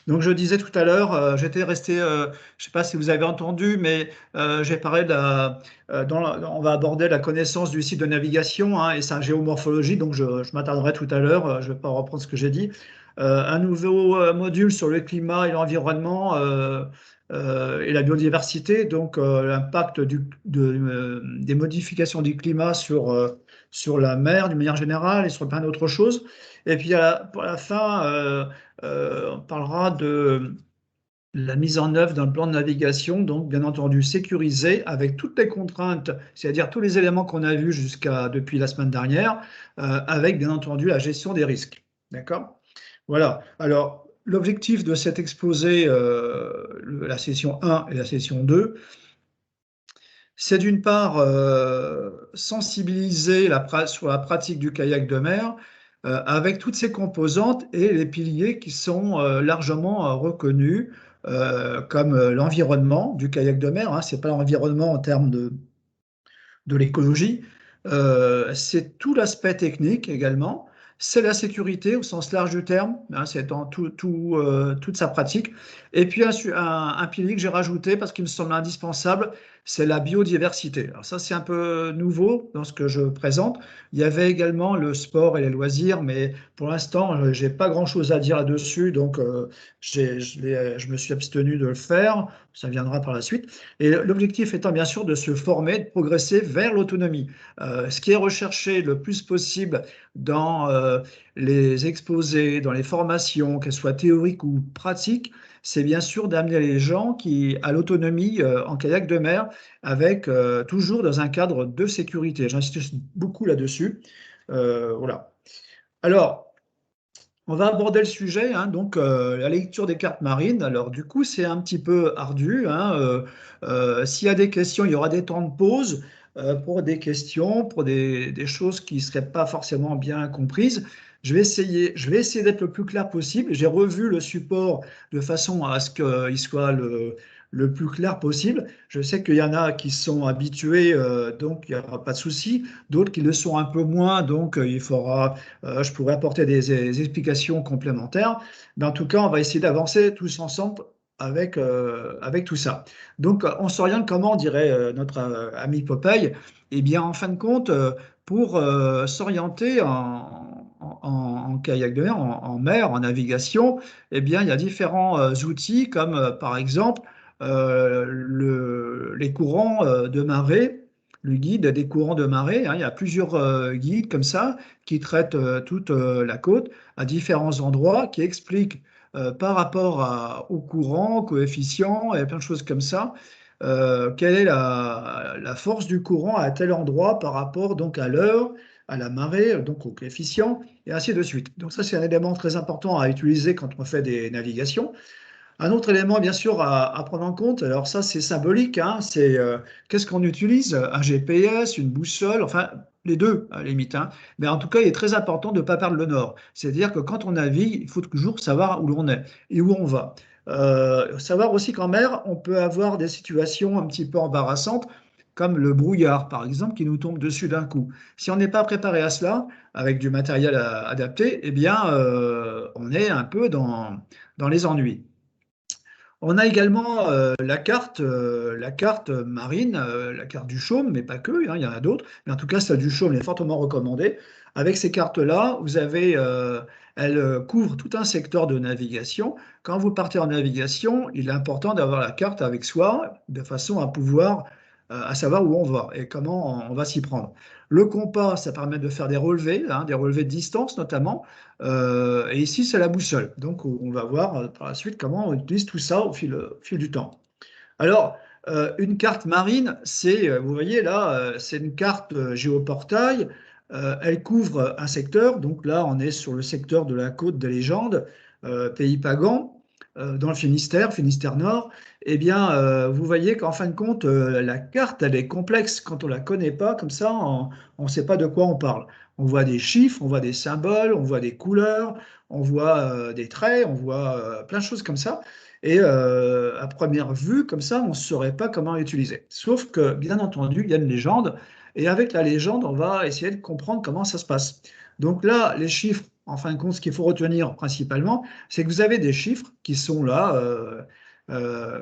Donc, je disais tout à l'heure, j'étais resté, je ne sais pas si vous avez entendu, mais j'ai parlé on va aborder la connaissance du site de navigation, hein, et sa géomorphologie. Donc, je m'attarderai tout à l'heure, je ne vais pas reprendre ce que j'ai dit. Un nouveau module sur le climat et l'environnement et la biodiversité, donc l'impact des modifications du climat sur la mer d'une manière générale et sur plein d'autres choses. Et puis, pour la fin, on parlera de la mise en œuvre d'un plan de navigation, donc bien entendu sécurisé avec toutes les contraintes, c'est-à-dire tous les éléments qu'on a vus depuis la semaine dernière, avec bien entendu la gestion des risques. D'accord? Voilà. Alors, l'objectif de cet exposé, la session 1 et la session 2, c'est d'une part sensibiliser sur la pratique du kayak de mer avec toutes ses composantes et les piliers qui sont largement reconnus comme l'environnement du kayak de mer. Hein, c'est pas l'environnement en termes de l'écologie, c'est tout l'aspect technique également, c'est la sécurité au sens large du terme, hein, c'est dans toute sa pratique. Et puis un pilier que j'ai rajouté parce qu'il me semble indispensable, c'est la biodiversité. Alors ça, c'est un peu nouveau dans ce que je présente. Il y avait également le sport et les loisirs, mais pour l'instant, j'ai pas grand-chose à dire là-dessus, donc je me suis abstenu de le faire. Ça viendra par la suite. Et l'objectif étant bien sûr de se former, de progresser vers l'autonomie. Ce qui est recherché le plus possible dans les exposés, dans les formations, qu'elles soient théoriques ou pratiques, c'est bien sûr d'amener les gens à l'autonomie en kayak de mer, avec toujours dans un cadre de sécurité. J'insiste beaucoup là-dessus. Voilà. Alors, on va aborder le sujet, hein, donc la lecture des cartes marines. Alors du coup, c'est un petit peu ardu, hein, s'il y a des questions, il y aura des temps de pause pour des questions, pour des choses qui ne seraient pas forcément bien comprises. Je vais essayer d'être le plus clair possible. J'ai revu le support de façon à ce qu'il soit le plus clair possible. Je sais qu'il y en a qui sont habitués, donc il n'y aura pas de souci. D'autres qui le sont un peu moins, donc je pourrais apporter des explications complémentaires. Mais en tout cas, on va essayer d'avancer tous ensemble avec tout ça. Donc, on s'oriente comment, dirait notre ami Popeye? Eh bien, en fin de compte, pour s'orienter en kayak de mer, en mer, en navigation, eh bien, il y a différents outils comme, par exemple, les courants de marée, le guide des courants de marée. Hein. Il y a plusieurs guides comme ça qui traitent toute la côte à différents endroits, qui expliquent par rapport au courant, coefficient et plein de choses comme ça, quelle est la force du courant à tel endroit par rapport donc à l'heure, à la marée, donc au coefficient, et ainsi de suite. Donc ça, c'est un élément très important à utiliser quand on fait des navigations. Un autre élément, bien sûr, à prendre en compte, alors ça, c'est symbolique, hein, c'est qu'est-ce qu'on utilise? Un GPS, une boussole, enfin, les deux, à la limite. Hein. Mais en tout cas, il est très important de ne pas perdre le nord. C'est-à-dire que quand on navigue, il faut toujours savoir où l'on est et où on va. Savoir aussi qu'en mer, on peut avoir des situations un petit peu embarrassantes, comme le brouillard, par exemple, qui nous tombe dessus d'un coup. Si on n'est pas préparé à cela, avec du matériel adapté, eh bien, on est un peu dans les ennuis. On a également la carte marine, la carte du Chaume, mais pas que, hein, il y en a d'autres. Mais en tout cas, celle du Chaume est fortement recommandée. Avec ces cartes-là, elles couvrent tout un secteur de navigation. Quand vous partez en navigation, il est important d'avoir la carte avec soi, de façon à pouvoir, à savoir où on va et comment on va s'y prendre. Le compas, ça permet de faire des relevés, hein, des relevés de distance notamment. Et ici, c'est la boussole. Donc, on va voir par la suite comment on utilise tout ça au fil du temps. Alors, une carte marine, vous voyez là, c'est une carte géoportail. Elle couvre un secteur. Donc là, on est sur le secteur de la côte des légendes, Pays Pagan, dans le Finistère, Finistère Nord. Eh bien, vous voyez qu'en fin de compte, la carte, elle est complexe quand on ne la connaît pas. Comme ça, on ne sait pas de quoi on parle. On voit des chiffres, on voit des symboles, on voit des couleurs, on voit des traits, on voit plein de choses comme ça. Et à première vue, comme ça, on ne saurait pas comment l'utiliser. Sauf que, bien entendu, il y a une légende, et avec la légende, on va essayer de comprendre comment ça se passe. Donc là, les chiffres, en fin de compte, ce qu'il faut retenir principalement, c'est que vous avez des chiffres qui sont là,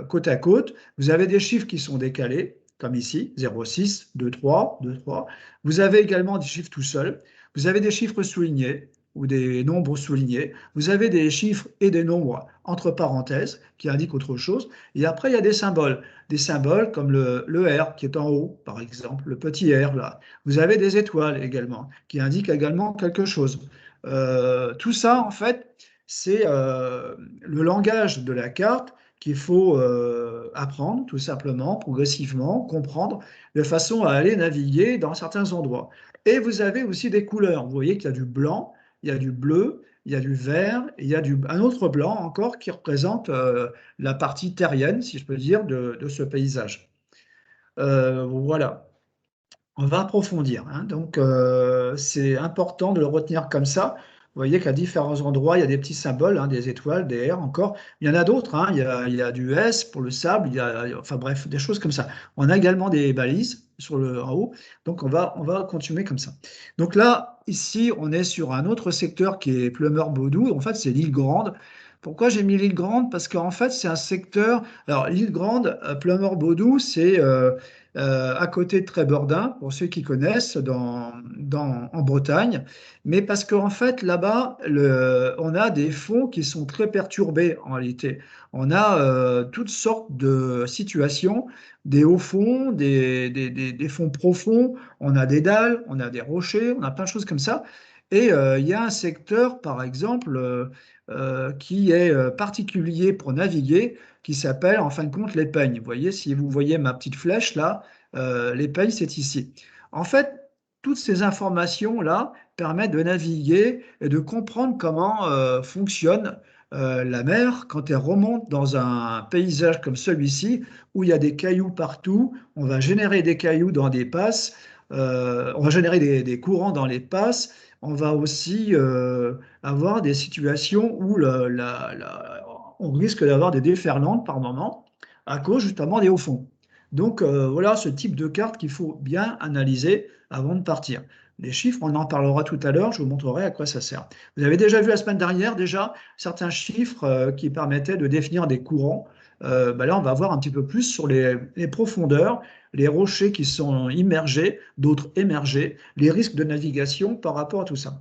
côte à côte. Vous avez des chiffres qui sont décalés, comme ici, 0,6, 2,3, 2,3. Vous avez également des chiffres tout seuls. Vous avez des chiffres soulignés ou des nombres soulignés. Vous avez des chiffres et des nombres entre parenthèses qui indiquent autre chose. Et après, il y a des symboles comme le R qui est en haut, par exemple, le petit R là. Vous avez des étoiles également qui indiquent également quelque chose. Tout ça, en fait, c'est le langage de la carte qu'il faut apprendre tout simplement, progressivement, comprendre, de façon à aller naviguer dans certains endroits. Et vous avez aussi des couleurs. Vous voyez qu'il y a du blanc, il y a du bleu, il y a du vert, et il y a un autre blanc encore qui représente la partie terrienne, si je peux dire, de ce paysage. Voilà. On va approfondir, hein. Donc, c'est important de le retenir comme ça. Vous voyez qu'à différents endroits, il y a des petits symboles, hein, des étoiles, des R encore. Il y en a d'autres, hein. Il y a du S pour le sable, enfin bref, des choses comme ça. On a également des balises en haut. Donc, on va continuer comme ça. Donc là, ici, on est sur un autre secteur qui est Plumeur-Baudou. En fait, c'est l'île Grande. Pourquoi j'ai mis l'île Grande? Parce qu'en fait, c'est un secteur. Alors, l'île Grande, Plumeur-Baudou, c'est à côté de Trébeurdin, pour ceux qui connaissent, en Bretagne, mais parce qu'en fait, là-bas, on a des fonds qui sont très perturbés en réalité. On a toutes sortes de situations, des hauts fonds, des fonds profonds, on a des dalles, on a des rochers, on a plein de choses comme ça. Et il y a un secteur, par exemple, qui est particulier pour naviguer, qui s'appelle en fin de compte les peignes. Vous voyez, si vous voyez ma petite flèche là, les peignes, c'est ici. En fait, toutes ces informations-là permettent de naviguer et de comprendre comment fonctionne la mer quand elle remonte dans un paysage comme celui-ci, où il y a des cailloux partout. On va générer des cailloux dans des passes, on va générer des courants dans les passes. On va aussi avoir des situations où on risque d'avoir des déferlantes par moment à cause justement des hauts fonds. Donc voilà ce type de carte qu'il faut bien analyser avant de partir. Les chiffres, on en parlera tout à l'heure, je vous montrerai à quoi ça sert. Vous avez déjà vu la semaine dernière déjà certains chiffres qui permettaient de définir des courants. Là, on va voir un petit peu plus sur les profondeurs, les rochers qui sont immergés, d'autres émergés, les risques de navigation par rapport à tout ça.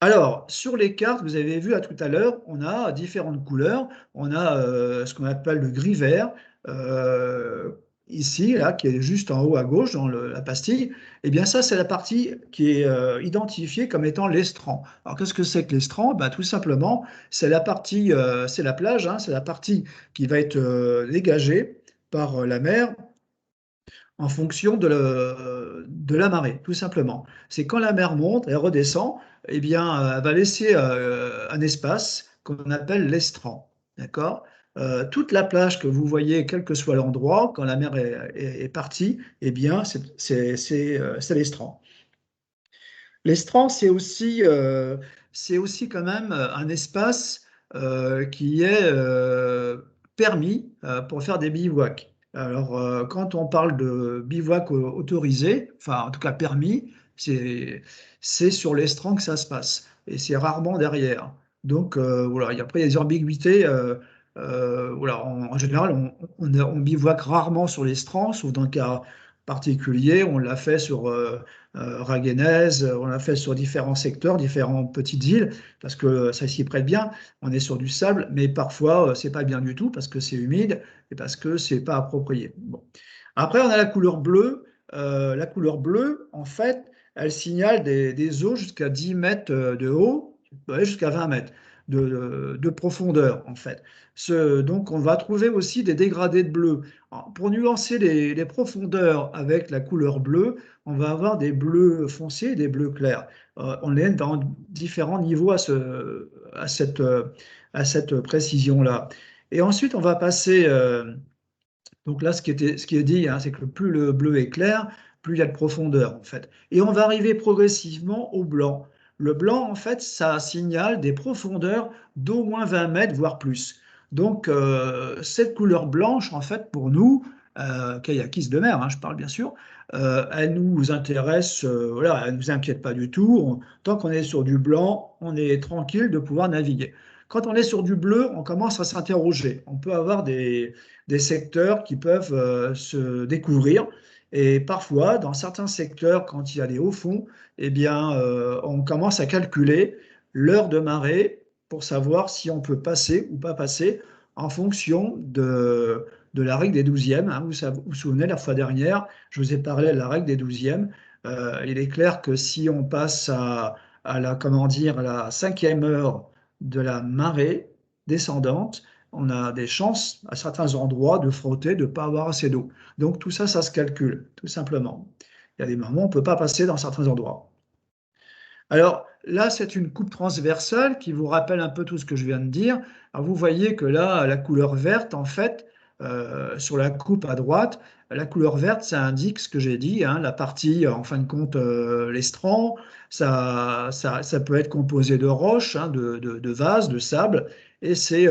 Alors, sur les cartes, vous avez vu à tout à l'heure, on a différentes couleurs. On a ce qu'on appelle le gris-vert, euh, ici, là, qui est juste en haut à gauche dans la pastille. Eh bien, ça, c'est la partie qui est identifiée comme étant l'estran. Alors, qu'est-ce que c'est que l'estran? Ben, tout simplement, c'est la partie, c'est la plage, hein, c'est la partie qui va être dégagée par la mer en fonction de la marée, tout simplement. C'est quand la mer monte, elle redescend, eh bien, elle va laisser un espace qu'on appelle l'estran. D'accord? Toute la plage que vous voyez, quel que soit l'endroit, quand la mer est partie, eh bien, c'est l'estran. L'estran, c'est aussi quand même un espace qui est permis pour faire des bivouacs. Alors, quand on parle de bivouac autorisé, enfin en tout cas permis, c'est sur l'estran que ça se passe. Et c'est rarement derrière. Donc voilà, après il y a des ambiguïtés. Voilà, en général, on bivouac rarement sur l'estran, sauf dans le cas particulier. On l'a fait sur Raguenez, on l'a fait sur différents secteurs, différentes petites îles, parce que ça s'y prête bien. On est sur du sable, mais parfois c'est pas bien du tout parce que c'est humide et parce que c'est pas approprié. Bon. Après, on a la couleur bleue. La couleur bleue, en fait, elle signale des eaux jusqu'à 10 mètres de haut, ouais, jusqu'à 20 mètres de profondeur, en fait. Donc, on va trouver aussi des dégradés de bleu. Alors, pour nuancer les profondeurs avec la couleur bleue, on va avoir des bleus foncés et des bleus clairs. On est dans différents niveaux à cette précision-là. Et ensuite, on va passer. Donc là, ce qui est dit, hein, c'est que plus le bleu est clair, plus il y a de profondeur, en fait. Et on va arriver progressivement au blanc. Le blanc, en fait, ça signale des profondeurs d'au moins 20 mètres, voire plus. Donc, cette couleur blanche, en fait, pour nous, kayakistes de mer, hein, je parle bien sûr, elle nous intéresse, voilà, elle ne nous inquiète pas du tout. Tant qu'on est sur du blanc, on est tranquille de pouvoir naviguer. Quand on est sur du bleu, on commence à s'interroger. On peut avoir des secteurs qui peuvent se découvrir. Et parfois, dans certains secteurs, quand il y a des hauts fonds, eh bien, on commence à calculer l'heure de marée pour savoir si on peut passer ou pas passer en fonction de la règle des douzièmes. Hein. Vous vous souvenez, la fois dernière, je vous ai parlé de la règle des douzièmes. Il est clair que si on passe à la, comment dire, à la 5e heure de la marée descendante, on a des chances à certains endroits de frotter, de ne pas avoir assez d'eau. Donc tout ça, ça se calcule, tout simplement. Il y a des moments où on ne peut pas passer dans certains endroits. Alors là, c'est une coupe transversale qui vous rappelle un peu tout ce que je viens de dire. Alors vous voyez que là, la couleur verte, en fait, sur la coupe à droite, la couleur verte, ça indique ce que j'ai dit, hein, la partie, en fin de compte, l'estran, ça peut être composé de roches, hein, de vases, de sable, et c'est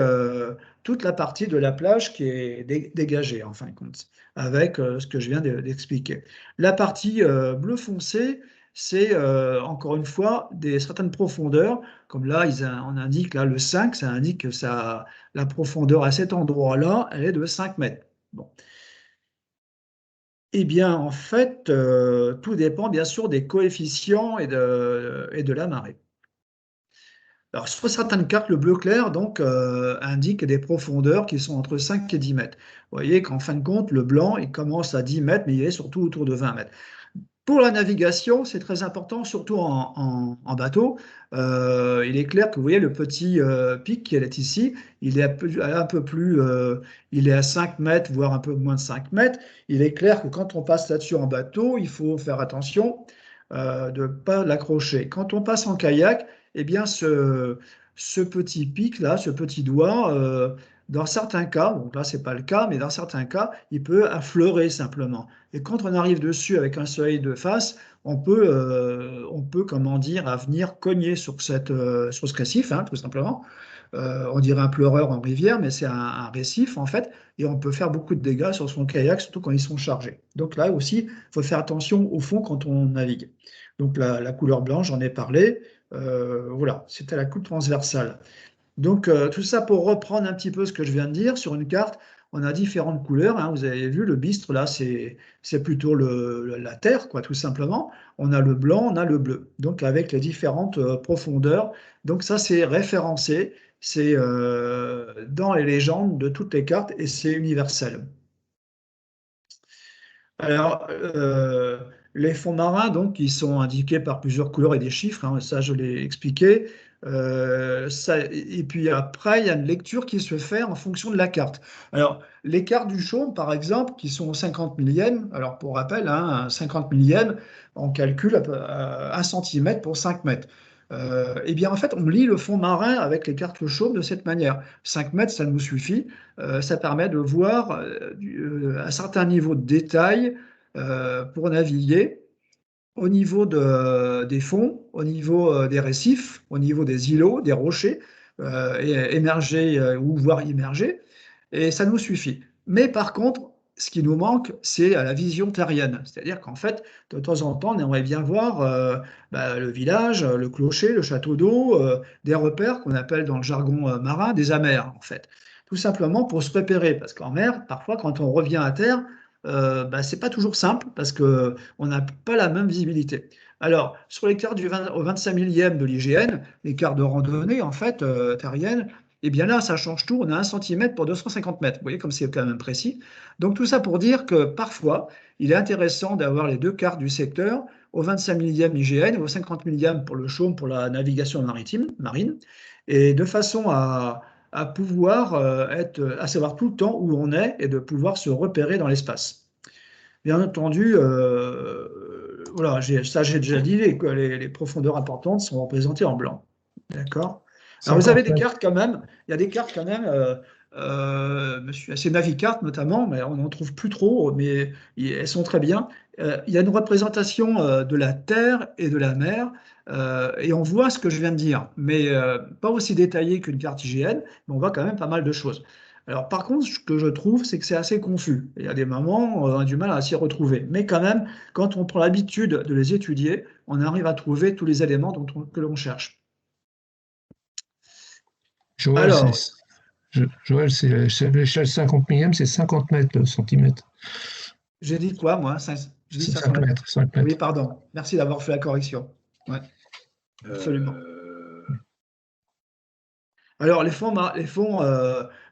toute la partie de la plage qui est dégagée, en fin de compte, avec ce que je viens d'expliquer. La partie bleu foncé, c'est encore une fois certaines profondeurs, comme là on indique là, le 5, ça indique que la profondeur à cet endroit-là, elle est de 5 mètres. Bon. Eh bien, en fait, tout dépend bien sûr des coefficients et de la marée. Alors, sur certaines cartes, le bleu clair donc, indique des profondeurs qui sont entre 5 et 10 mètres. Vous voyez qu'en fin de compte, le blanc, il commence à 10 mètres, mais il est surtout autour de 20 mètres. Pour la navigation, c'est très important, surtout en bateau. Il est clair que vous voyez le petit pic qui est ici, il est un peu plus, il est à 5 mètres, voire un peu moins de 5 mètres. Il est clair que quand on passe là-dessus en bateau, il faut faire attention de ne pas l'accrocher. Quand on passe en kayak, eh bien ce petit pic-là, ce petit doigt, dans certains cas, donc là c'est pas le cas, mais dans certains cas, il peut affleurer simplement. Et quand on arrive dessus avec un soleil de face, on peut comment dire, à venir cogner sur ce récif, hein, tout simplement. On dirait un pleureur en rivière, mais c'est un récif en fait, et on peut faire beaucoup de dégâts sur son kayak, surtout quand ils sont chargés. Donc là aussi, il faut faire attention au fond quand on navigue. Donc la couleur blanche, j'en ai parlé. Voilà, c'était la coupe transversale. Donc, tout ça pour reprendre un petit peu ce que je viens de dire. Sur une carte, on a différentes couleurs, hein. Vous avez vu, le bistre, là, c'est plutôt la terre, quoi, tout simplement. On a le blanc, on a le bleu. Donc, avec les différentes profondeurs. Donc, ça, c'est référencé. C'est dans les légendes de toutes les cartes et c'est universel. Alors, les fonds marins, donc, ils sont indiqués par plusieurs couleurs et des chiffres, hein, ça je l'ai expliqué. Et puis après, il y a une lecture qui se fait en fonction de la carte. Alors, les cartes du chaume, par exemple, qui sont au 50 millième, alors pour rappel, hein, un 50 millième, on calcule 1 cm pour 5 mètres. Eh bien, en fait, on lit le fond marin avec les cartes chaumes de cette manière. 5 mètres, ça nous suffit. Ça permet de voir un certain niveau de détail pour naviguer au niveau des fonds, au niveau des récifs, au niveau des îlots, des rochers, émergés ou voire immergés, et ça nous suffit. Mais par contre, ce qui nous manque, c'est la vision terrienne. C'est-à-dire qu'en fait, de temps en temps, on aimerait bien voir le village, le clocher, le château d'eau, des repères qu'on appelle dans le jargon marin des amers, en fait. Tout simplement pour se repérer, parce qu'en mer, parfois, quand on revient à terre, c'est pas toujours simple parce qu'on n'a pas la même visibilité. Alors, sur les cartes au 25 millième de l'IGN, les cartes de randonnée, en fait, terriennes, et bien là, ça change tout. On a 1 cm pour 250 mètres. Vous voyez comme c'est quand même précis. Donc tout ça pour dire que parfois, il est intéressant d'avoir les deux cartes du secteur au 25 millième IGN et au 50 millième pour le chaume, pour la navigation marine, et de façon à pouvoir à savoir tout le temps où on est et de pouvoir se repérer dans l'espace. Bien entendu, voilà, ça j'ai déjà dit, les profondeurs importantes sont représentées en blanc. D'accord? Alors vous avez des cartes quand même, il y a des cartes quand même, c'est Navicarte notamment, mais on n'en trouve plus trop, mais elles sont très bien. Il y a une représentation de la terre et de la mer, et on voit ce que je viens de dire, mais pas aussi détaillé qu'une carte IGN, mais on voit quand même pas mal de choses. Alors, par contre, ce que je trouve, c'est que c'est assez confus. Il y a des moments, on a du mal à s'y retrouver. Mais quand même, quand on prend l'habitude de les étudier, on arrive à trouver tous les éléments que l'on cherche. Joël, Alors, Joël, c'est l'échelle 50 millième, c'est 50 mètres le centimètre. j'ai dit quoi, moi? J'ai dit C'est 500 5 mètres. mètres, 5 Oui, mètres. pardon. Merci d'avoir fait la correction. Ouais, absolument. Euh, Alors,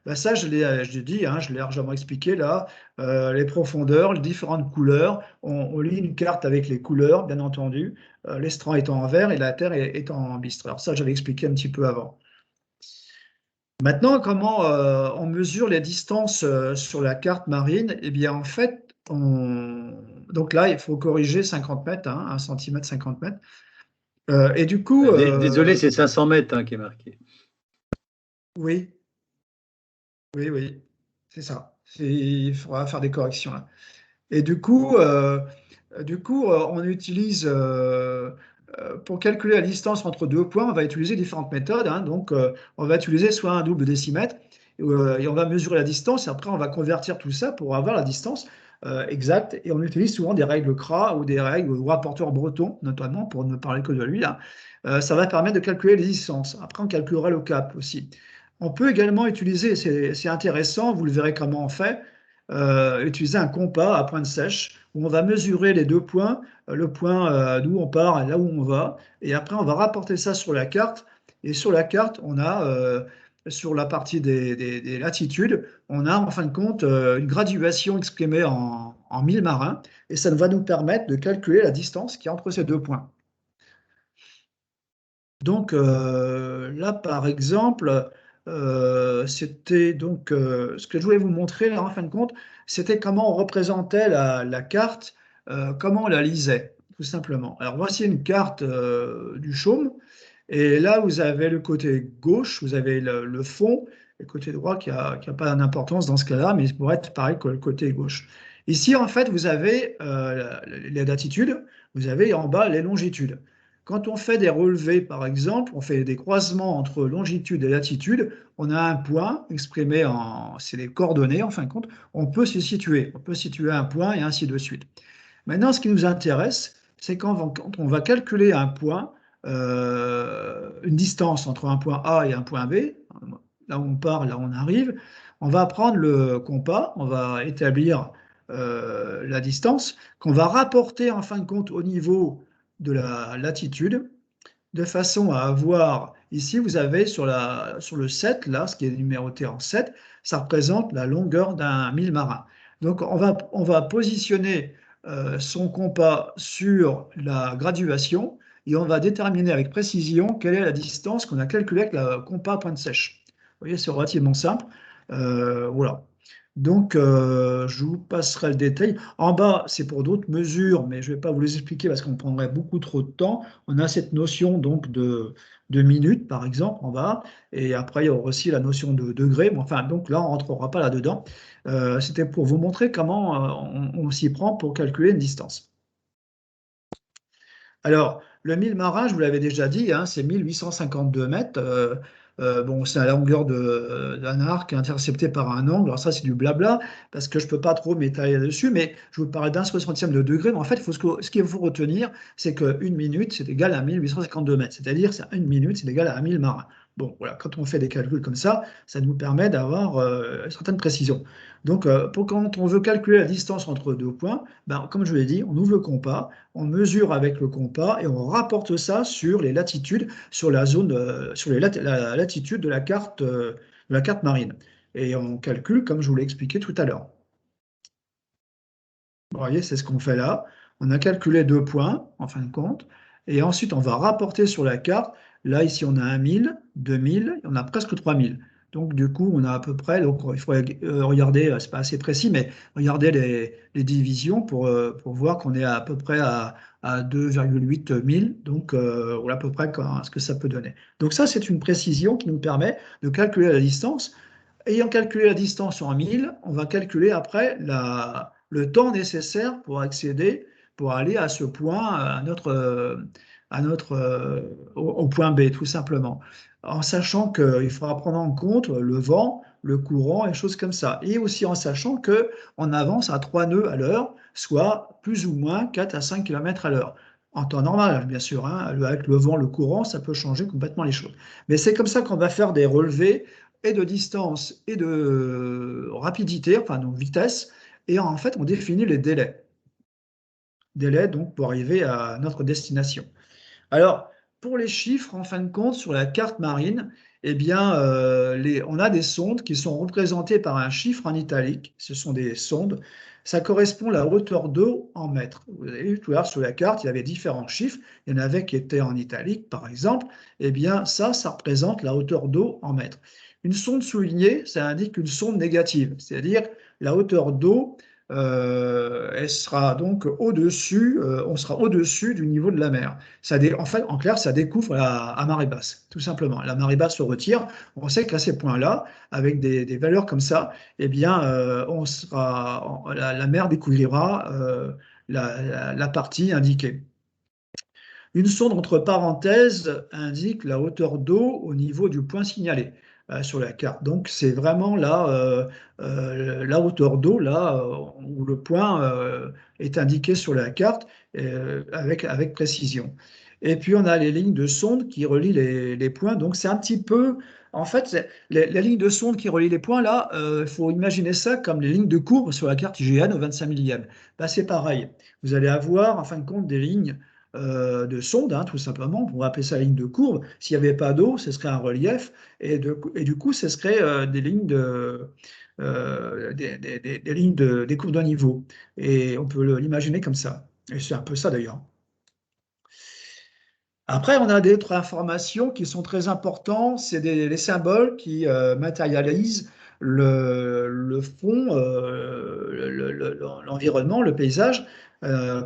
bah ça, je l'ai dit, hein, je l'ai largement expliqué là. Les profondeurs, les différentes couleurs. On lit une carte avec les couleurs, bien entendu. L'estran étant en vert et la Terre est en bistre. Alors, ça, j'avais expliqué un petit peu avant. Maintenant, comment on mesure les distances sur la carte marine? Eh bien, en fait, donc là, il faut corriger 50 mètres, hein, 1 centimètre, 50 mètres. Et du coup, Désolé, c'est 500 mètres hein, qui est marqué. oui, oui, oui, c'est ça. Il faudra faire des corrections là. Et du coup, on utilise, pour calculer la distance entre deux points, on va utiliser différentes méthodes, hein. Donc, on va utiliser soit un double décimètre, et on va mesurer la distance, et après, on va convertir tout ça pour avoir la distance exacte. Et on utilise souvent des règles CRA ou des règles au rapporteur breton, notamment, pour ne parler que de lui, là. Ça va permettre de calculer les distances. Après, on calculera le cap aussi. On peut également utiliser, c'est intéressant, vous le verrez comment on fait, utiliser un compas à pointe sèche où on va mesurer les deux points, le point d'où on part et là où on va, et après on va rapporter ça sur la carte. Et sur la carte, on a sur la partie des latitudes, on a en fin de compte une graduation exprimée en milles marins, et ça va nous permettre de calculer la distance qui est entre ces deux points. Donc là, par exemple, c'était donc ce que je voulais vous montrer là, en fin de compte, c'était comment on représentait la carte, comment on la lisait, tout simplement. Alors voici une carte du Chaume, et là vous avez le côté gauche, vous avez le fond, et le côté droit qui a pas d'importance dans ce cas-là, mais il pourrait être pareil que le côté gauche. Ici, en fait, vous avez les latitudes, vous avez en bas les longitudes. Quand on fait des relevés, par exemple, on fait des croisements entre longitude et latitude, on a un point exprimé c'est les coordonnées en fin de compte, on peut situer un point et ainsi de suite. Maintenant, ce qui nous intéresse, c'est quand on va calculer un point, une distance entre un point A et un point B, là où on part, là où on arrive, on va prendre le compas, on va établir la distance, qu'on va rapporter en fin de compte au niveau de la latitude, de façon à avoir, ici vous avez sur le 7, là, ce qui est numéroté en 7, ça représente la longueur d'un mille marin. Donc on va positionner son compas sur la graduation et on va déterminer avec précision quelle est la distance qu'on a calculée avec le compas à pointe sèche. Vous voyez, c'est relativement simple. Voilà. Donc, je vous passerai le détail. En bas, c'est pour d'autres mesures, mais je ne vais pas vous les expliquer parce qu'on prendrait beaucoup trop de temps. On a cette notion donc de minutes, par exemple, en bas, et après, il y aura aussi la notion de degrés. Mais enfin, donc là, on ne rentrera pas là-dedans. C'était pour vous montrer comment on s'y prend pour calculer une distance. Alors, le mille marin, je vous l'avais déjà dit, hein, c'est 1852 mètres. Bon, c'est la longueur d'un arc intercepté par un angle. Alors ça, c'est du blabla, parce que je ne peux pas trop m'étaler là-dessus, mais je vous parlais d'un soixantième de degré. Mais en fait, ce qu'il faut retenir, c'est qu'une minute, c'est égal à 1852 mètres. C'est-à-dire, une minute, c'est égal à un mille marin. Bon, voilà, quand on fait des calculs comme ça nous permet d'avoir une certaine précision. Donc, quand on veut calculer la distance entre deux points, ben, comme je vous l'ai dit, on ouvre le compas, on mesure avec le compas et on rapporte ça sur les latitudes, sur la zone, la latitude de la carte marine. Et on calcule comme je vous l'ai expliqué tout à l'heure. Vous voyez, c'est ce qu'on fait là. On a calculé deux points, en fin de compte, et ensuite on va rapporter sur la carte. Là, ici, on a 1000, 2000, on a presque 3000. Donc, du coup, on a à peu près, donc il faudrait regarder, c'est pas assez précis, mais regarder les divisions pour voir qu'on est à peu près à 2,8 000. Donc, voilà à peu près ce que ça peut donner. Donc, ça, c'est une précision qui nous permet de calculer la distance. Ayant calculé la distance en 1000, on va calculer après le temps nécessaire pour accéder, pour aller à ce point, au point B, tout simplement. En sachant qu'il faudra prendre en compte le vent, le courant et choses comme ça. Et aussi en sachant qu'on avance à 3 nœuds à l'heure, soit plus ou moins 4 à 5 km à l'heure. En temps normal, bien sûr, hein, avec le vent, le courant, ça peut changer complètement les choses. Mais c'est comme ça qu'on va faire des relevés et de distance et de rapidité, enfin donc vitesse, et en fait on définit les délais. Délais donc pour arriver à notre destination. Alors, pour les chiffres, en fin de compte, sur la carte marine, eh bien, on a des sondes qui sont représentées par un chiffre en italique. Ce sont des sondes. Ça correspond à la hauteur d'eau en mètres. Vous avez vu tout à l'heure sur la carte, il y avait différents chiffres. Il y en avait qui étaient en italique, par exemple. Eh bien, ça représente la hauteur d'eau en mètres. Une sonde soulignée, ça indique une sonde négative, c'est-à-dire la hauteur d'eau elle sera donc au-dessus, on sera au-dessus du niveau de la mer. En fait, en clair, ça découvre à marée basse, tout simplement. La marée basse se retire. On sait qu'à ces points-là, avec des valeurs comme ça, eh bien, la mer découvrira la partie indiquée. Une sonde entre parenthèses indique la hauteur d'eau au niveau du point signalé sur la carte. Donc c'est vraiment la hauteur d'eau là où le point est indiqué sur la carte avec précision. Et puis on a les lignes de sonde qui relient les points. Donc c'est un petit peu, en fait, les lignes de sonde qui relient les points là, il faut imaginer ça comme les lignes de courbe sur la carte IGN au 25 millième. Ben, c'est pareil. Vous allez avoir en fin de compte des lignes de sonde, hein, tout simplement. On va appeler ça ligne de courbe. S'il n'y avait pas d'eau, ce serait un relief, et du coup, ce serait des lignes des courbes d'un niveau. Et on peut l'imaginer comme ça. Et c'est un peu ça d'ailleurs. Après, on a d'autres informations qui sont très importantes. C'est les symboles qui matérialisent le fond, l'environnement, le paysage,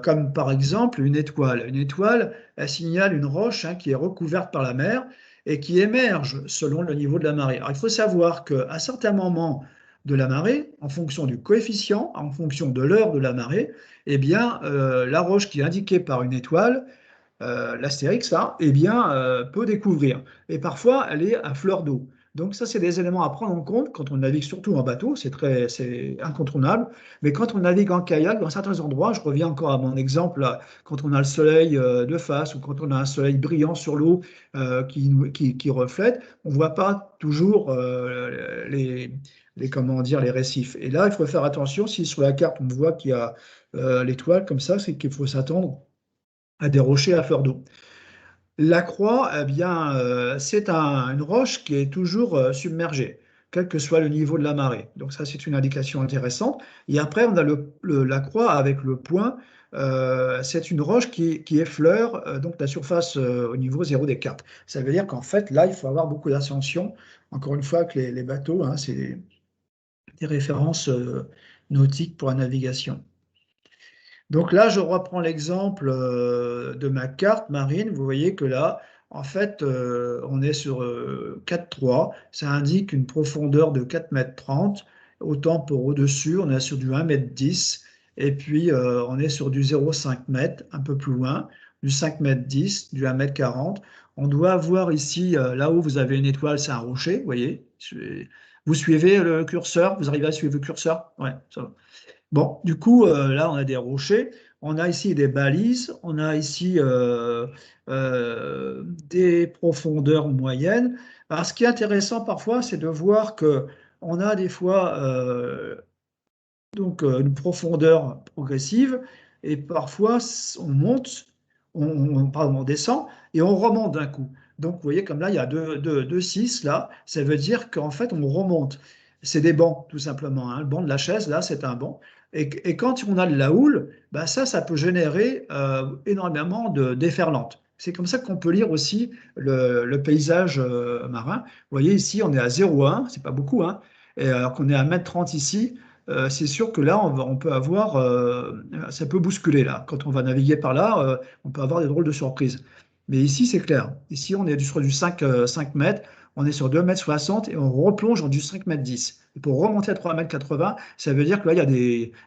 comme par exemple une étoile. Une étoile, elle signale une roche hein, qui est recouverte par la mer et qui émerge selon le niveau de la marée. Alors, il faut savoir qu'à certains moments de la marée, en fonction du coefficient, en fonction de l'heure de la marée, eh bien, la roche qui est indiquée par une étoile l'Astérix, là, eh bien, peut découvrir. Et parfois, elle est à fleur d'eau. Donc ça, c'est des éléments à prendre en compte quand on navigue surtout en bateau, c'est incontournable. Mais quand on navigue en kayak, dans certains endroits, je reviens encore à mon exemple, là, quand on a le soleil de face ou quand on a un soleil brillant sur l'eau qui reflète, on ne voit pas toujours comment dire, les récifs. Et là, il faut faire attention, si sur la carte on voit qu'il y a l'étoile comme ça, c'est qu'il faut s'attendre à des rochers à fleur d'eau. La croix, eh bien, c'est une roche qui est toujours submergée, quel que soit le niveau de la marée. Donc ça, c'est une indication intéressante. Et après, on a la croix avec le point. C'est une roche qui effleure donc la surface au niveau zéro des cartes. Ça veut dire qu'en fait, là, il faut avoir beaucoup d'ascension. Encore une fois, que les bateaux, hein, c'est des références nautiques pour la navigation. Donc là, je reprends l'exemple de ma carte marine. Vous voyez que là, en fait, on est sur 4,3. Ça indique une profondeur de 4,30 m. Autant pour au-dessus, on est sur du 1,10 m. Et puis, on est sur du 0,5 m, un peu plus loin, du 5,10 m, du 1,40 m. On doit avoir ici, là où vous avez une étoile, c'est un rocher, vous voyez. Vous suivez le curseur? Vous arrivez à suivre le curseur? Ouais, ça va. Bon, du coup, là, on a des rochers, on a ici des balises, on a ici des profondeurs moyennes. Alors, ce qui est intéressant parfois, c'est de voir que on a des fois donc une profondeur progressive et parfois on monte, pardon, on descend et on remonte d'un coup. Donc, vous voyez, comme là, il y a 2,6 là, ça veut dire qu'en fait, on remonte. C'est des bancs, tout simplement, hein. Le banc de la chaise, là, c'est un banc. Et quand on a de la houle, bah ça peut générer énormément de déferlantes. C'est comme ça qu'on peut lire aussi le paysage marin. Vous voyez, ici, on est à 0,1, c'est pas beaucoup, hein, et alors qu'on est à 1,30 m ici. C'est sûr que là, on peut avoir, ça peut bousculer là. Quand on va naviguer par là, on peut avoir des drôles de surprises. Mais ici, c'est clair. Ici, on est sur du 5 mètres, on est sur 2,60 m et on replonge dans du 5,10 m. Et pour remonter à 3,80 m, ça veut dire que là, il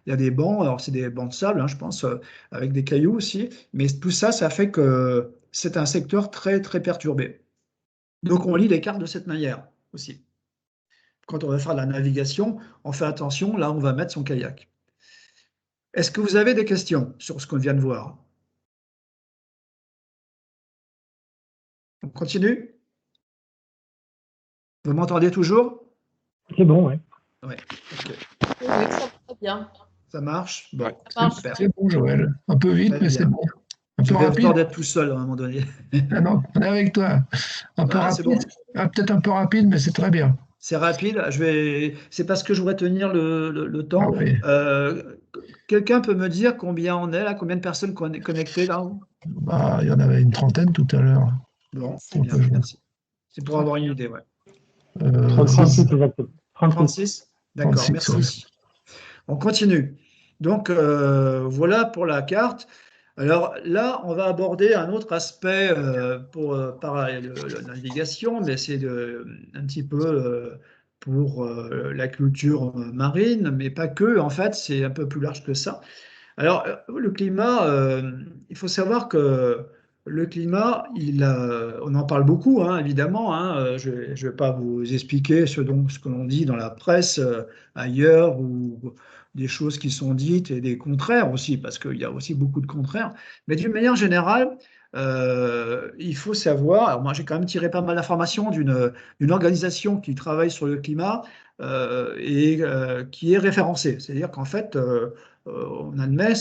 y a des bancs, alors c'est des bancs de sable, hein, je pense, avec des cailloux aussi. Mais tout ça, ça fait que c'est un secteur très, très perturbé. Donc, on lit les cartes de cette manière aussi. quand on va faire de la navigation, on fait attention là où on va mettre son kayak. Est-ce que vous avez des questions sur ce qu'on vient de voir? On continue? Vous m'entendez toujours? C'est bon, ouais. Oui, ok. Oui, ça va bien. Ça marche? Bon, Ça marche. super. C'est bon, Joël. Un peu vite, Très mais c'est bien. bon. Un peu J'avais rapide. peur d'être tout seul à un moment donné. Ah non, on est avec toi. Un peu Ah, c'est rapide. bon. Ah, peut-être un peu rapide, mais c'est très bien. C'est rapide. C'est parce que je voudrais tenir le Ah temps. oui. Quelqu'un peut me dire combien on est là, combien de personnes connectées là? Bah, il y en avait une trentaine tout à l'heure. Bon, c'est Donc, bien, merci. C'est pour avoir une idée, ouais. 36 exactement. 36. 36? D'accord, 36, merci. On continue. Donc, voilà pour la carte. Alors là, on va aborder un autre aspect par la navigation, mais c'est un petit peu pour la culture marine, mais pas que, en fait, c'est un peu plus large que ça. Alors, le climat, il faut savoir que le climat, on en parle beaucoup, hein, évidemment. Hein, je ne vais pas vous expliquer ce que l'on dit dans la presse ailleurs ou des choses qui sont dites et des contraires aussi, parce qu'il y a aussi beaucoup de contraires. Mais d'une manière générale, il faut savoir, alors moi j'ai quand même tiré pas mal d'informations d'une organisation qui travaille sur le climat et qui est référencée. C'est-à-dire qu'en fait, on admet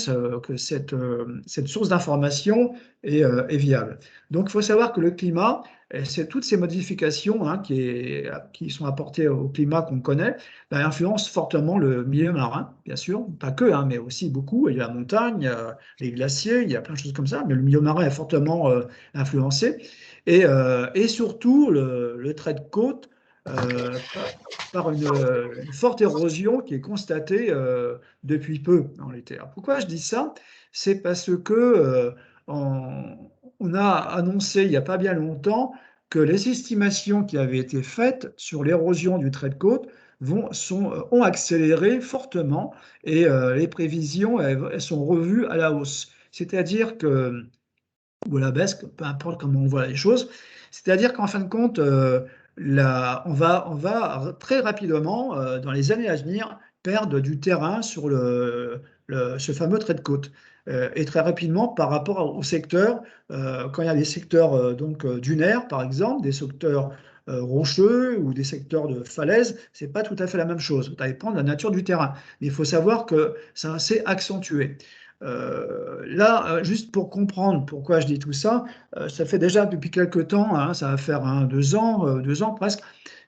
que cette source d'information est viable. Donc, il faut savoir que le climat, c'est toutes ces modifications hein, qui sont apportées au climat qu'on connaît, influencent fortement le milieu marin, bien sûr, pas que, hein, mais aussi beaucoup. Il y a la montagne, il y a les glaciers, il y a plein de choses comme ça, mais le milieu marin est fortement influencé. Et surtout, le trait de côte par une forte érosion qui est constatée depuis peu dans les terres. Pourquoi je dis ça? C'est parce que on a annoncé il n'y a pas bien longtemps que les estimations qui avaient été faites sur l'érosion du trait de côte ont accéléré fortement et les prévisions elles sont revues à la hausse. C'est-à-dire que, ou à la baisse, peu importe comment on voit les choses, c'est-à-dire qu'en fin de compte, on va très rapidement, dans les années à venir, perdre du terrain sur ce fameux trait de côte. Et très rapidement par rapport au secteur, quand il y a des secteurs dunaires, par exemple, des secteurs rocheux ou des secteurs de falaises, c'est pas tout à fait la même chose. Ça dépend de la nature du terrain. Mais il faut savoir que ça s'est accentué. Là, juste pour comprendre pourquoi je dis tout ça, ça fait déjà depuis quelques temps, hein, ça va faire 2 ans presque,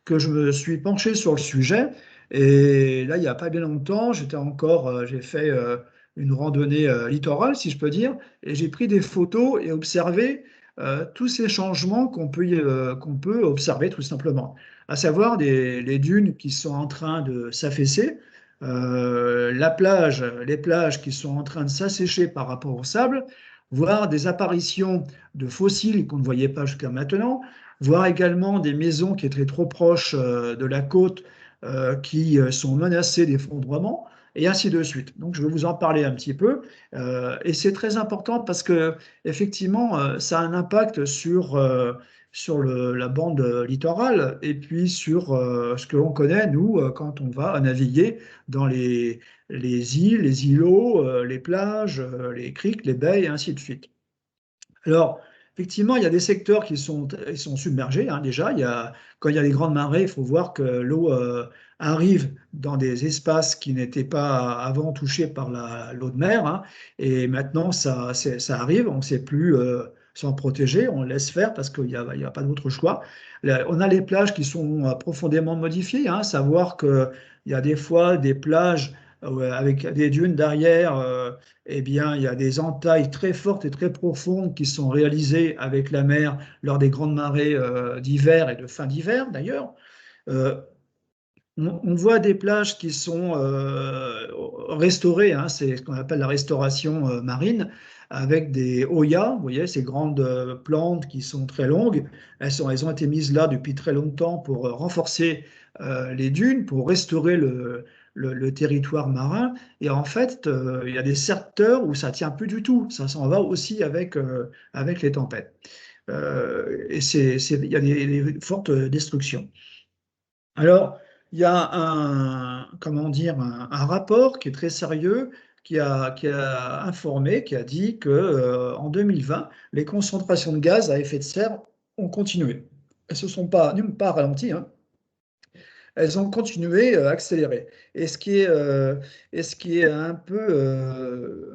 que je me suis penché sur le sujet. Et là, il n'y a pas bien longtemps, j'ai fait une randonnée littorale, si je peux dire, et j'ai pris des photos et observé tous ces changements qu'on peut observer tout simplement, à savoir les dunes qui sont en train de s'affaisser, les plages qui sont en train de s'assécher par rapport au sable, voire des apparitions de fossiles qu'on ne voyait pas jusqu'à maintenant, voire également des maisons qui étaient trop proches de la côte qui sont menacées d'effondrement, et ainsi de suite. Donc je vais vous en parler un petit peu, et c'est très important parce que effectivement, ça a un impact sur la bande littorale et puis sur ce que l'on connaît, nous, quand on va naviguer dans les îles, les îlots, les plages, les criques, les baies, et ainsi de suite. Alors, effectivement, il y a des secteurs ils sont submergés, hein, déjà. Quand il y a les grandes marées, il faut voir que l'eau arrive dans des espaces qui n'étaient pas avant touchés par l'eau de mer, hein, et maintenant, ça arrive, on ne sait plus s'en protéger, on laisse faire parce qu'il y a pas d'autre choix. Là, on a les plages qui sont profondément modifiées, hein, savoir qu'il y a des fois des plages avec des dunes derrière. Eh bien, il y a des entailles très fortes et très profondes qui sont réalisées avec la mer lors des grandes marées d'hiver et de fin d'hiver d'ailleurs. Euh, on voit des plages qui sont restaurées, hein, c'est ce qu'on appelle la restauration marine, avec des oyas, vous voyez, ces grandes plantes qui sont très longues. Elles ont été mises là depuis très longtemps pour renforcer les dunes, pour restaurer le territoire marin. Et en fait, il y a des secteurs où ça tient plus du tout. Ça s'en va aussi avec les tempêtes. Il y a des fortes destructions. Alors, il y a comment dire, un rapport qui est très sérieux qui a informé, qui a dit que en 2020, les concentrations de gaz à effet de serre ont continué. Elles ne se sont pas ralenties, hein. Elles ont continué à accélérer. Et ce qui est un peu,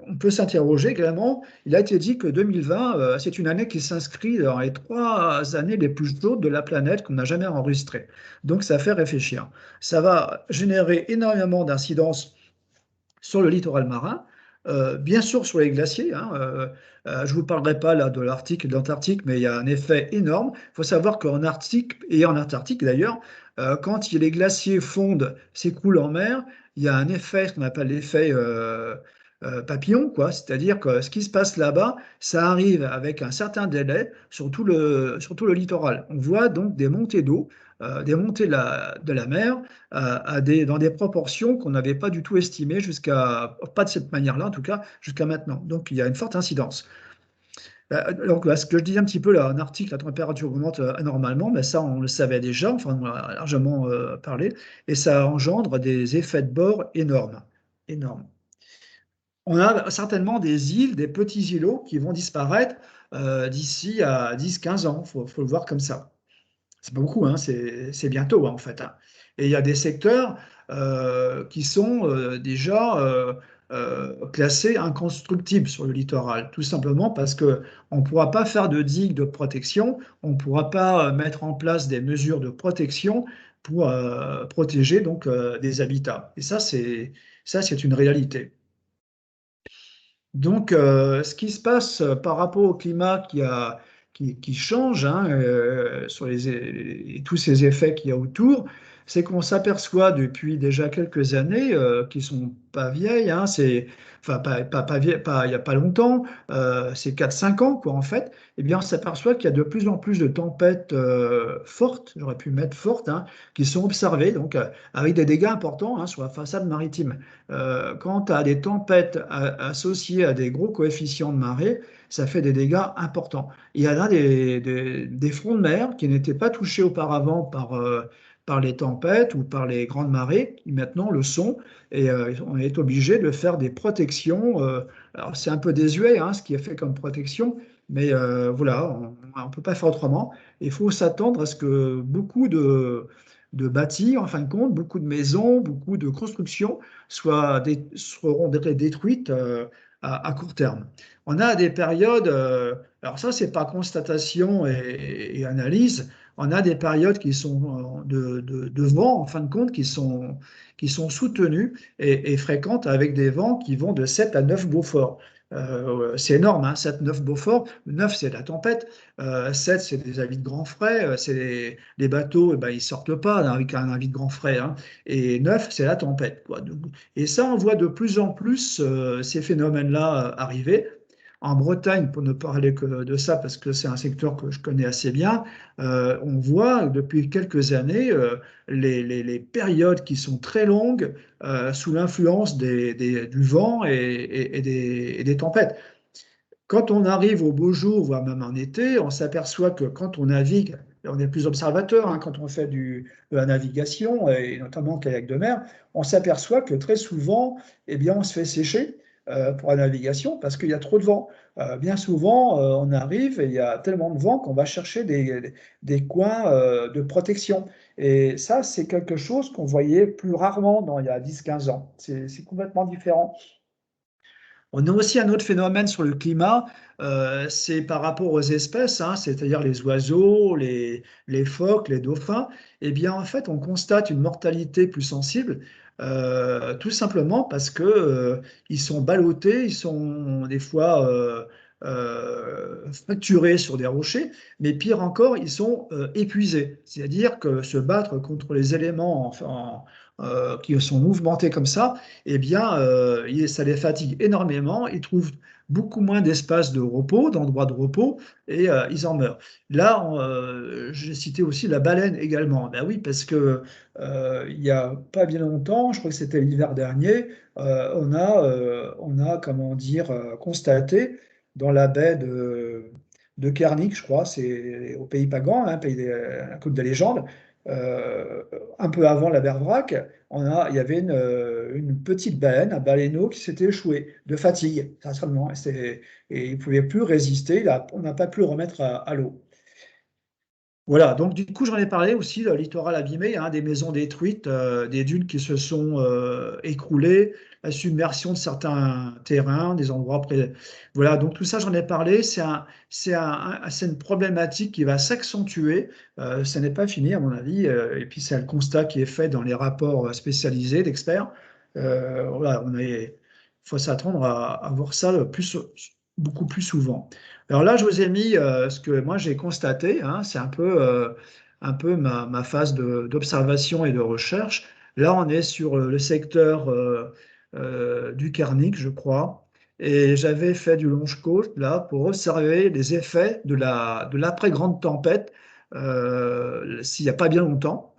on peut s'interroger également, il a été dit que 2020, c'est une année qui s'inscrit dans les 3 années les plus chaudes de la planète qu'on n'a jamais enregistrées. Donc ça fait réfléchir. Ça va générer énormément d'incidences sur le littoral marin, bien sûr sur les glaciers, hein, je ne vous parlerai pas là de l'Arctique et de l'Antarctique, mais il y a un effet énorme. Il faut savoir qu'en Arctique et en Antarctique d'ailleurs, quand les glaciers fondent, s'écoulent en mer, il y a un effet, ce qu'on appelle l'effet papillon, quoi. C'est-à-dire que ce qui se passe là-bas, ça arrive avec un certain délai sur tout le littoral. On voit donc des montées d'eau, des montées de la mer dans des proportions qu'on n'avait pas du tout estimées pas de cette manière-là en tout cas, jusqu'à maintenant. Donc il y a une forte incidence. Donc, ce que je dis un petit peu là, en Arctique, la température augmente anormalement, mais ça, on le savait déjà, enfin, on en a largement parlé, et ça engendre des effets de bord énormes. Énormes. On a certainement des îles, des petits îlots qui vont disparaître d'ici à 10-15 ans, faut le voir comme ça. C'est pas beaucoup, hein, c'est bientôt, hein, en fait, hein. Et il y a des secteurs qui sont déjà classés inconstructibles sur le littoral, tout simplement parce qu'on ne pourra pas faire de digues de protection, on ne pourra pas mettre en place des mesures de protection pour protéger donc des habitats. Et ça, c'est une réalité. Donc, ce qui se passe par rapport au climat qui change, hein, sur tous ces effets qu'il y a autour, c'est qu'on s'aperçoit depuis déjà quelques années, qui sont pas vieilles, hein, enfin il n'y a pas longtemps, c'est 4-5 ans quoi en fait, eh bien on s'aperçoit qu'il y a de plus en plus de tempêtes fortes, j'aurais pu mettre fortes, hein, qui sont observées, donc avec des dégâts importants, hein, sur la façade maritime. Quand tu as des tempêtes associées à des gros coefficients de marée, ça fait des dégâts importants. Il y en a des fronts de mer qui n'étaient pas touchés auparavant par les tempêtes ou par les grandes marées, qui maintenant le sont, et on est obligé de faire des protections. Alors c'est un peu désuet, hein, ce qui est fait comme protection, mais voilà, on ne peut pas faire autrement. Il faut s'attendre à ce que beaucoup de bâtis, en fin de compte, beaucoup de maisons, beaucoup de constructions seront détruites à court terme. On a des périodes, alors ça c'est pas constatation et analyse, on a des périodes qui sont de vent, en fin de compte, qui sont soutenues et fréquentes avec des vents qui vont de 7 à 9 Beaufort. C'est énorme, hein, 7-9 Beaufort. 9, c'est la tempête. 7, c'est des avis de grand frais. Les bateaux, eh ben, ils ne sortent pas avec un avis de grand frais, hein. Et 9, c'est la tempête, quoi. Et ça, on voit de plus en plus ces phénomènes-là arriver. En Bretagne, pour ne parler que de ça, parce que c'est un secteur que je connais assez bien, on voit depuis quelques années les périodes qui sont très longues sous l'influence du vent et des tempêtes. Quand on arrive au beau jour, voire même en été, on s'aperçoit que quand on navigue, et on est plus observateur, hein, quand on fait de la navigation, et notamment kayak de mer, on s'aperçoit que très souvent, eh bien, on se fait sécher pour la navigation parce qu'il y a trop de vent. Bien souvent, on arrive et il y a tellement de vent qu'on va chercher des coins de protection. Et ça, c'est quelque chose qu'on voyait plus rarement il y a 10-15 ans. C'est complètement différent. On a aussi un autre phénomène sur le climat, c'est par rapport aux espèces, hein, c'est-à-dire les oiseaux, les phoques, les dauphins. Eh bien, en fait, on constate une mortalité plus sensible, tout simplement parce que ils sont ballottés, ils sont des fois fracturés sur des rochers, mais pire encore, ils sont épuisés. C'est-à-dire que se battre contre les éléments qui sont mouvementés comme ça, eh bien, ça les fatigue énormément. Ils trouvent beaucoup moins d'espace de repos, d'endroits de repos, et ils en meurent. Là, j'ai cité aussi la baleine également. Ben oui, parce que il n'y a pas bien longtemps, je crois que c'était l'hiver dernier, on a, comment dire, constaté dans la baie de Kernik, je crois, c'est au pays Pagan, hein, pays la côte des légendes, un peu avant la mer Vrac, il y avait une petite baleine, un baleineau qui s'était échoué de fatigue, certainement, et il ne pouvait plus résister, on n'a pas pu le remettre à l'eau. Voilà, donc du coup j'en ai parlé aussi, le littoral abîmé, hein, des maisons détruites, des dunes qui se sont écroulées, la submersion de certains terrains, des endroits près. Voilà, donc tout ça j'en ai parlé, c'est une problématique qui va s'accentuer, ça n'est pas fini à mon avis, et puis c'est le constat qui est fait dans les rapports spécialisés d'experts. Voilà, il faut s'attendre à voir ça beaucoup plus souvent. Alors là, je vous ai mis ce que moi j'ai constaté, hein, c'est un peu ma phase d'observation et de recherche. Là, on est sur le secteur du Carnic, je crois, et j'avais fait du longe-côte là pour observer les effets de l'après-grande tempête s'il n'y a pas bien longtemps.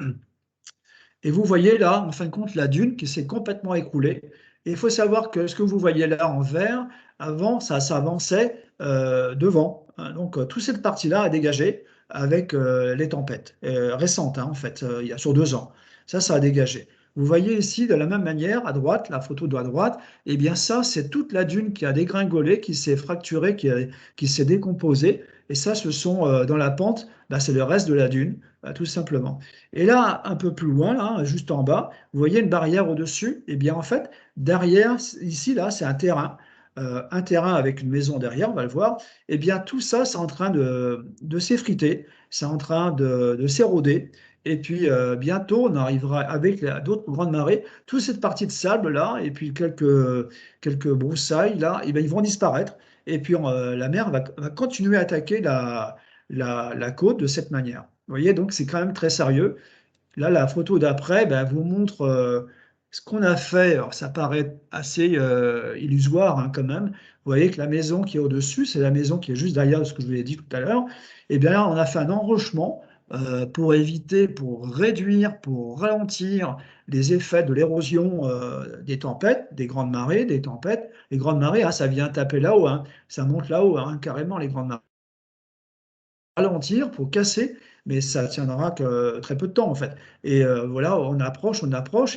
Et vous voyez là, en fin de compte, la dune qui s'est complètement écroulée. Et il faut savoir que ce que vous voyez là en vert, avant, ça s'avançait devant. Hein. Donc, toute cette partie-là a dégagé avec les tempêtes récentes, hein, en fait, il y a sur 2 ans. Ça a dégagé. Vous voyez ici, de la même manière, à droite, la photo de à droite, eh bien ça, c'est toute la dune qui a dégringolé, qui s'est fracturée, qui s'est décomposée. Et ça, ce sont dans la pente, bah, c'est le reste de la dune, tout simplement. Et là, un peu plus loin, là, juste en bas, vous voyez une barrière au-dessus. Et bien, en fait, derrière, ici, là, c'est un terrain avec une maison derrière, on va le voir. Et bien, tout ça, c'est en train de s'effriter, c'est en train de s'éroder. Et puis, bientôt, on arrivera avec d'autres grandes marées. Toute cette partie de sable, là, et puis quelques broussailles, là, et bien, ils vont disparaître. Et puis, la mer va continuer à attaquer la côte de cette manière. Vous voyez, donc c'est quand même très sérieux. Là, la photo d'après ben, vous montre ce qu'on a fait. Alors, ça paraît assez illusoire hein, quand même. Vous voyez que la maison qui est au-dessus, c'est la maison qui est juste derrière ce que je vous ai dit tout à l'heure. Et bien là, on a fait un enrochement pour éviter, pour réduire, pour ralentir les effets de l'érosion des tempêtes, des grandes marées, des tempêtes. Les grandes marées, hein, ça vient taper là-haut, hein, ça monte là-haut, hein, carrément les grandes marées. Ralentir, pour casser, mais ça tiendra que très peu de temps en fait. Et voilà, on approche,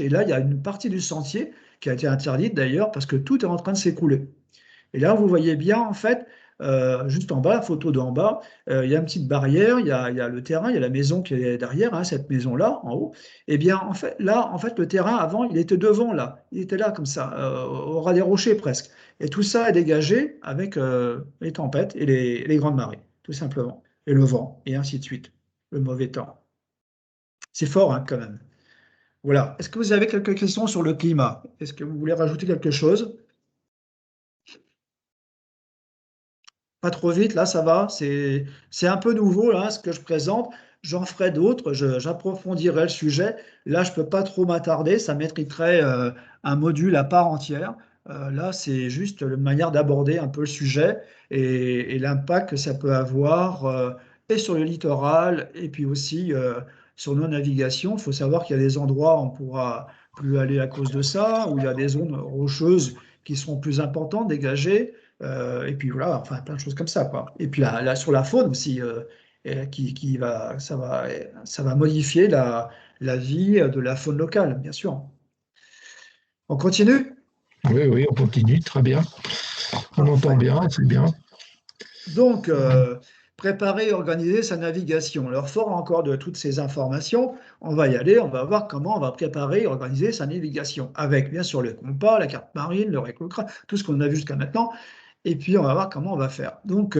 et là il y a une partie du sentier qui a été interdite d'ailleurs parce que tout est en train de s'écrouler. Et là vous voyez bien en fait, juste en bas, la photo d'en bas, il y a une petite barrière, il y a le terrain, il y a la maison qui est derrière, hein, cette maison-là en haut. Et bien en fait, là, en fait, le terrain avant, il était devant là, il était là comme ça, au ras des rochers presque. Et tout ça est dégagé avec les tempêtes et les grandes marées, tout simplement et le vent, et ainsi de suite, le mauvais temps. C'est fort hein, quand même. Voilà. Est-ce que vous avez quelques questions sur le climat? Est-ce que vous voulez rajouter quelque chose? Pas trop vite, là, ça va. C'est un peu nouveau, là, ce que je présente. J'en ferai d'autres, j'approfondirai le sujet. Là, je ne peux pas trop m'attarder, ça mériterait un module à part entière. Là, c'est juste une manière d'aborder un peu le sujet et l'impact que ça peut avoir et sur le littoral et puis aussi sur nos navigations. Il faut savoir qu'il y a des endroits où on ne pourra plus aller à cause de ça, où il y a des zones rocheuses qui seront plus importantes, dégagées. Et puis voilà, enfin plein de choses comme ça, quoi. Et puis là, sur la faune aussi, ça va modifier la vie de la faune locale, bien sûr. On continue? Oui, oui, on continue, très bien. On entend bien, c'est bien. Donc, préparer et organiser sa navigation. Alors, fort encore de toutes ces informations, on va y aller, on va voir comment on va préparer et organiser sa navigation, avec bien sûr le compas, la carte marine, le récocra, tout ce qu'on a vu jusqu'à maintenant, et puis on va voir comment on va faire. Donc,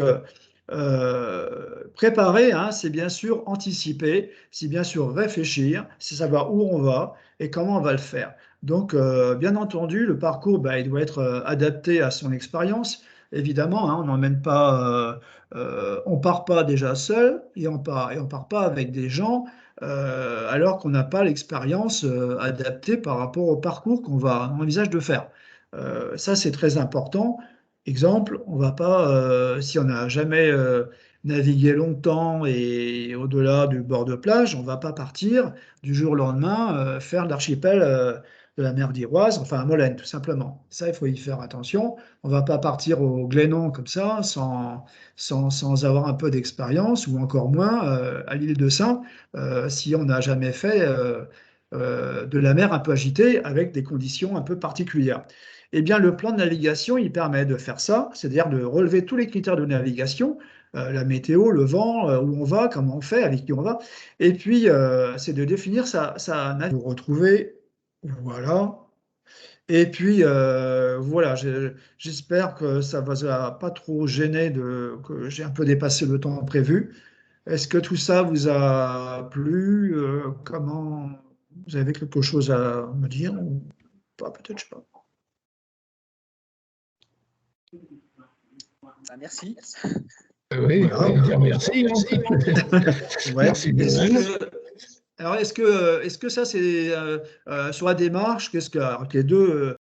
préparer, hein, c'est bien sûr anticiper, c'est bien sûr réfléchir, c'est savoir où on va et comment on va le faire. Donc, bien entendu, le parcours, bah, il doit être adapté à son expérience. Évidemment, hein, on n'emmène pas, on part pas déjà seul et on part pas avec des gens alors qu'on n'a pas l'expérience adaptée par rapport au parcours on envisage de faire. Ça, c'est très important. Exemple, on va pas, si on n'a jamais navigué longtemps et au-delà du bord de plage, on va pas partir du jour au lendemain faire l'archipel de la mer d'Iroise, enfin à Molène, tout simplement. Ça, il faut y faire attention. On va pas partir au Glénon comme ça, sans avoir un peu d'expérience, ou encore moins à l'île de Saint, si on n'a jamais fait de la mer un peu agitée avec des conditions un peu particulières. Eh bien, le plan de navigation, il permet de faire ça, c'est-à-dire de relever tous les critères de navigation, la météo, le vent, où on va, comment on fait, avec qui on va, et puis c'est de définir sa navigation. Vous retrouvez, voilà. Et puis voilà, j'espère que ça ne vous a pas trop gêné que j'ai un peu dépassé le temps prévu. Est-ce que tout ça vous a plu? Comment vous avez quelque chose à me dire ou pas, peut-être, je sais pas. Merci. Oui, Voilà. dire merci. Ouais. Merci, Noël. Alors, est-ce que ça, c'est sur la démarche, alors que les deux